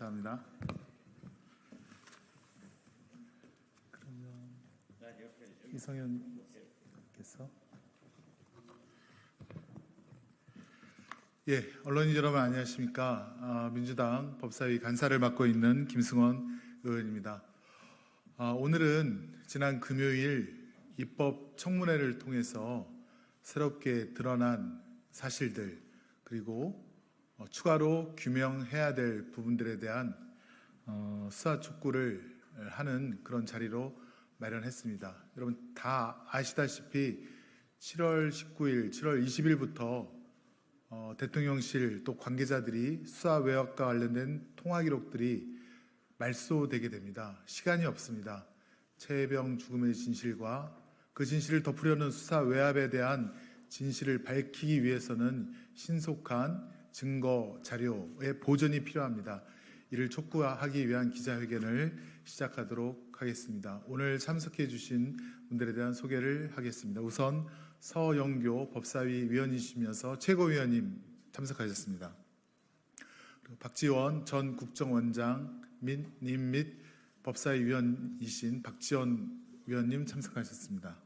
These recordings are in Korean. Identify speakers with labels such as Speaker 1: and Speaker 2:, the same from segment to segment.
Speaker 1: 감사합니다. 그러면 이성윤께서 언론인 여러분 안녕하십니까? 민주당 법사위 간사를 맡고 있는 김승원 의원입니다. 오늘은 지난 금요일 입법 청문회를 통해서 새롭게 드러난 사실들 그리고 추가로 규명해야 될 부분들에 대한 수사 촉구를 하는 그런 자리로 마련했습니다. 여러분 다 아시다시피 7월 19일, 7월 20일부터 대통령실 또 관계자들이 수사 외압과 관련된 통화 기록들이 말소되게 됩니다. 시간이 없습니다. 최혜병 죽음의 진실과 그 진실을 덮으려는 수사 외압에 대한 진실을 밝히기 위해서는 신속한 증거 자료의 보존이 필요합니다. 이를 촉구하기 위한 기자회견을 시작하도록 하겠습니다. 오늘 참석해 주신 분들에 대한 소개를 하겠습니다. 우선 서영교 법사위 위원이시면서 최고위원님 참석하셨습니다. 그리고 박지원 전 국정원장 및 법사위 위원이신 박지원 위원님 참석하셨습니다.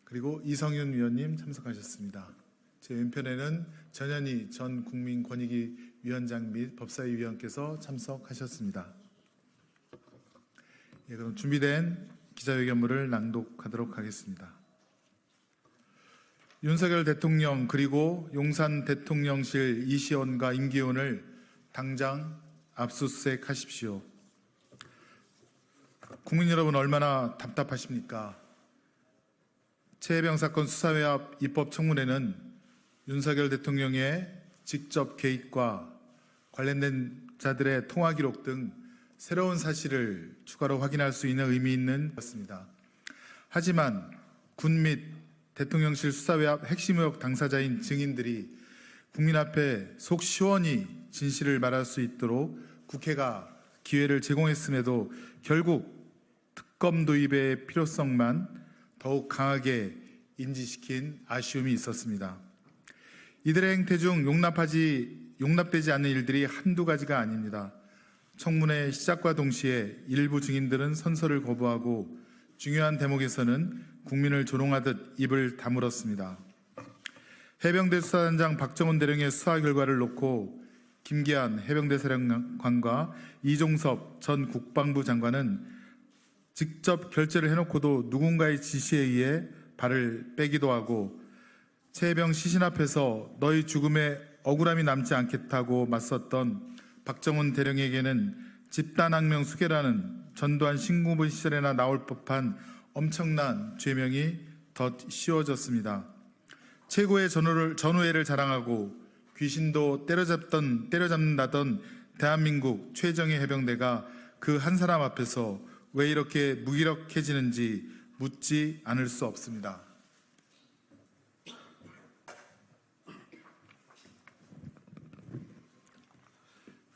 Speaker 1: 그리고 이성윤 위원님 참석하셨습니다. 제 왼편에는 전현희 전 국민권익위 위원장 및 법사위 위원께서 참석하셨습니다. 그럼 준비된 기자회견문을 낭독하도록 하겠습니다. 윤석열 대통령 그리고 용산 대통령실 이시원과 임기훈을 당장 압수수색하십시오. 국민 여러분 얼마나 답답하십니까? 최혜병 사건 수사외압 입법 청문회는 윤석열 대통령의 직접 개입과 관련된 자들의 통화 기록 등 새로운 사실을 추가로 확인할 수 있는 의미 있는 것입니다. 하지만 군 및 대통령실 수사외압 핵심 의혹 당사자인 증인들이 국민 앞에 속 시원히 진실을 말할 수 있도록 국회가 기회를 제공했음에도 결국 특검 도입의 필요성만 더욱 강하게 인지시킨 아쉬움이 있었습니다. 이들의 행태 중 용납되지 않는 일들이 한두 가지가 아닙니다. 청문회 시작과 동시에 일부 증인들은 선서를 거부하고 중요한 대목에서는 국민을 조롱하듯 입을 다물었습니다. 해병대 수사단장 박정훈 대령의 수사 결과를 놓고 김기한 해병대 사령관과 이종섭 전 국방부 장관은 직접 결재를 해놓고도 누군가의 지시에 의해 발을 빼기도 하고 최혜병 시신 앞에서 너희 죽음에 억울함이 남지 않겠다고 맞섰던 박정훈 대령에게는 집단항명 수괴라는 전두환 신군부 시절에나 나올 법한 엄청난 죄명이 덧 씌워졌습니다. 최고의 전우회를 자랑하고 귀신도 때려잡는다던 대한민국 최정예 해병대가 그 한 사람 앞에서 왜 이렇게 무기력해지는지 묻지 않을 수 없습니다.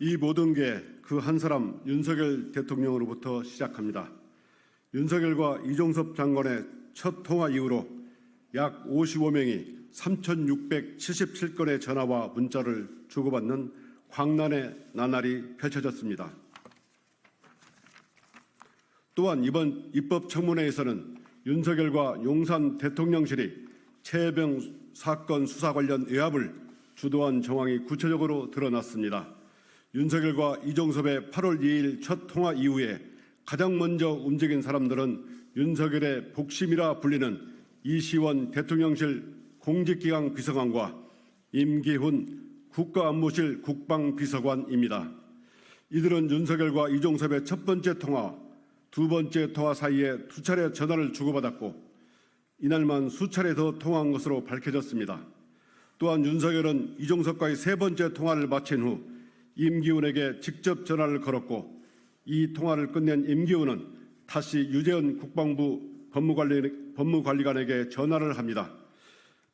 Speaker 2: 이 모든 게 그 한 사람 윤석열 대통령으로부터 시작합니다. 윤석열과 이종섭 장관의 첫 통화 이후로 약 55명이 3,677건의 전화와 문자를 주고받는 광란의 나날이 펼쳐졌습니다. 또한 이번 입법 청문회에서는 윤석열과 용산 대통령실이 최혜병 사건 수사 관련 외압을 주도한 정황이 구체적으로 드러났습니다. 윤석열과 이종섭의 8월 2일 첫 통화 이후에 가장 먼저 움직인 사람들은 윤석열의 복심이라 불리는 이시원 대통령실 공직기강 비서관과 임기훈 국가안보실 국방비서관입니다. 이들은 윤석열과 이종섭의 첫 번째 통화, 두 번째 통화 사이에 두 차례 전화를 주고받았고 이날만 수차례 더 통화한 것으로 밝혀졌습니다. 또한 윤석열은 이종섭과의 세 번째 통화를 마친 후 임기훈에게 직접 전화를 걸었고 이 통화를 끝낸 임기훈은 다시 유재현 국방부 법무관리관에게 전화를 합니다.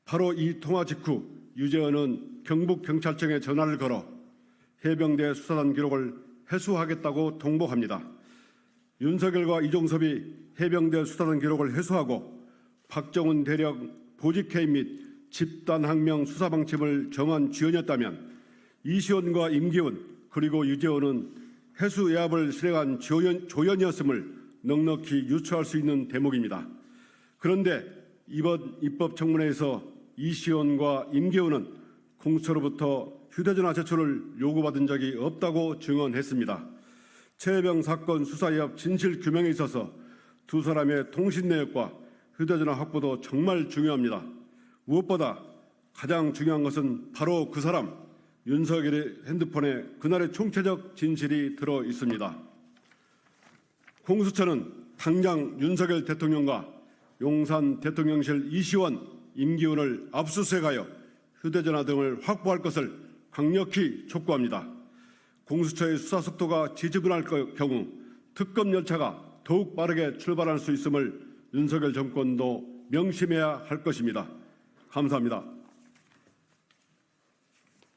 Speaker 2: 바로 이 통화 직후 유재현은 경북경찰청에 전화를 걸어 해병대 수사단 기록을 회수하겠다고 통보합니다. 윤석열과 이종섭이 해병대 수사단 기록을 회수하고 박정훈 대령 보직해임 및 집단항명 수사 방침을 정한 쥐언이었다면 이시원과 임기훈 그리고 유재호는 해수 외압을 실행한 조연이었음을 넉넉히 유추할 수 있는 대목입니다. 그런데 이번 입법청문회에서 이시원과 임기훈은 공수처로부터 휴대전화 제출을 요구받은 적이 없다고 증언했습니다. 최혜병 사건 수사 외압 진실 규명에 있어서 두 사람의 통신 내역과 휴대전화 확보도 정말 중요합니다. 무엇보다 가장 중요한 것은 바로 그 사람 윤석열의 핸드폰에 그날의 총체적 진실이 들어 있습니다. 공수처는 당장 윤석열 대통령과 용산 대통령실 이시원, 임기훈을 압수수색하여 휴대전화 등을 확보할 것을 강력히 촉구합니다. 공수처의 수사 속도가 지지분할 경우 특검 열차가 더욱 빠르게 출발할 수 있음을 윤석열 정권도 명심해야 할 것입니다. 감사합니다.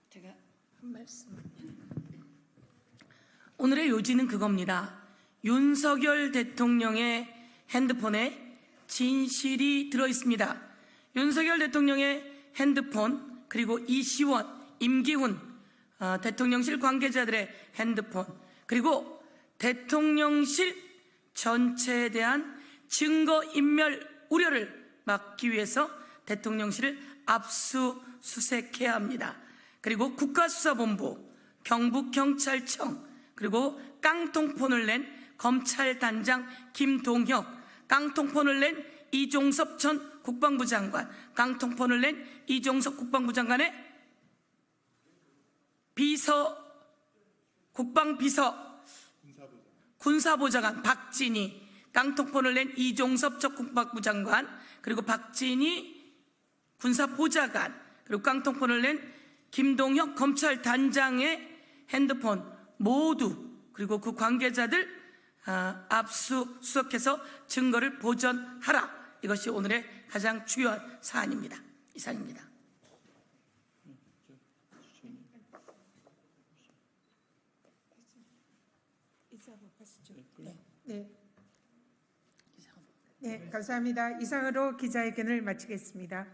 Speaker 3: 제가 한 말씀. 오늘의 요지는 그겁니다. 윤석열 대통령의 핸드폰에 진실이 들어 있습니다. 윤석열 대통령의 핸드폰, 그리고 이시원, 임기훈 대통령실 관계자들의 핸드폰, 그리고 대통령실 전체에 대한 증거인멸 우려를 막기 위해서 대통령실을 압수수색해야 합니다. 그리고 국가수사본부, 경북경찰청, 그리고 깡통폰을 낸 검찰단장 김동혁, 깡통폰을 낸 이종섭 전 국방부 장관, 깡통폰을 낸 이종섭 국방부 장관의 군사보좌관 박진희, 깡통폰을 낸 이종섭 전 국방부 장관, 그리고 박진희 군사보좌관, 그리고 깡통폰을 낸 김동혁 검찰단장의 핸드폰 모두, 그리고 그 관계자들 압수수색해서 증거를 보전하라. 이것이 오늘의 가장 중요한 사안입니다. 이상입니다.
Speaker 4: 네, 감사합니다. 이상으로 기자회견을 마치겠습니다.